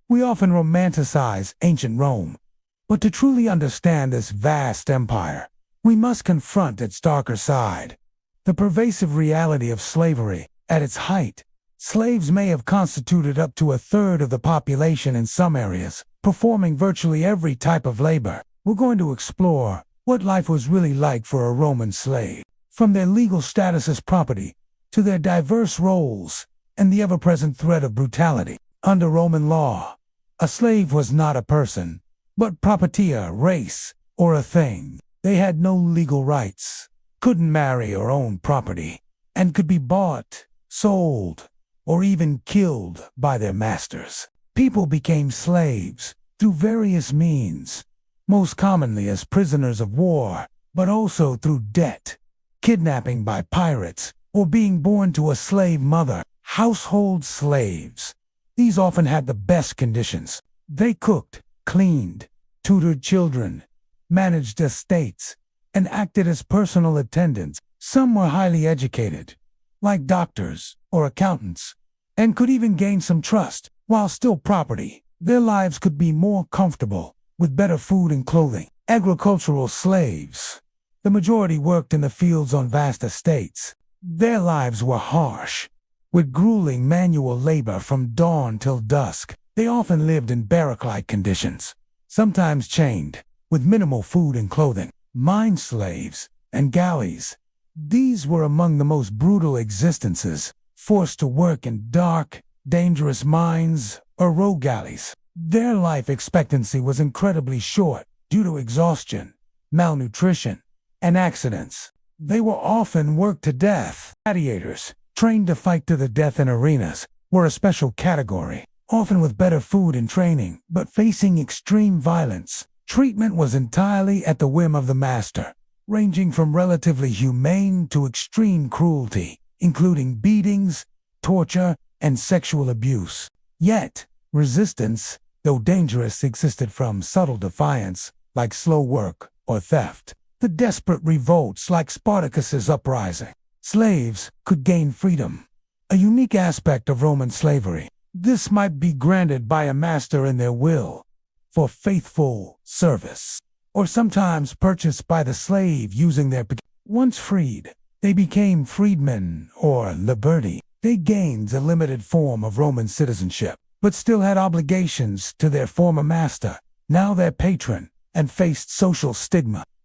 We often romanticize ancient Rome, but to truly understand this vast empire, we must confront its darker side. The pervasive reality of slavery. At its height, slaves may have constituted up to a third of the population in some areas, performing virtually every type of labor. We're going to explore what life was really like for a Roman slave, from their legal status as property to their diverse roles and the ever-present threat of brutality. Under Roman law, a slave was not a person, but propertia, race, or a thing. They had no legal rights, couldn't marry or own property, and could be bought, sold, or even killed by their masters. People became slaves through various means, most commonly as prisoners of war, but also through debt, kidnapping by pirates, or being born to a slave mother. Household slaves. These often had the best conditions. They cooked, cleaned, tutored children, managed estates, and acted as personal attendants. Some were highly educated, like doctors or accountants, and could even gain some trust. While still property, their lives could be more comfortable, with better food and clothing. Agricultural slaves. The majority worked in the fields on vast estates. Their lives were harsh, with grueling manual labor from dawn till dusk. They often lived in barrack-like conditions, sometimes chained, with minimal food and clothing. Mine slaves and galleys. These were among the most brutal existences, forced to work in dark, dangerous mines or rogue galleys. Their life expectancy was incredibly short due to exhaustion, malnutrition, and accidents. They were often worked to death. Gladiators, trained to fight to the death in arenas, were a special category, often with better food and training, but facing extreme violence. Treatment was entirely at the whim of the master, ranging from relatively humane to extreme cruelty, including beatings, torture, and sexual abuse. Yet, resistance, though dangerous, existed from subtle defiance, like slow work or theft, to desperate revolts like Spartacus's uprising. Slaves could gain freedom, a unique aspect of Roman slavery. This might be granted by a master in their will, for faithful service, or sometimes purchased by the slave using their. Once freed, they became freedmen or liberti. They gained a limited form of Roman citizenship, but still had obligations to their former master, now their patron, and faced social stigma.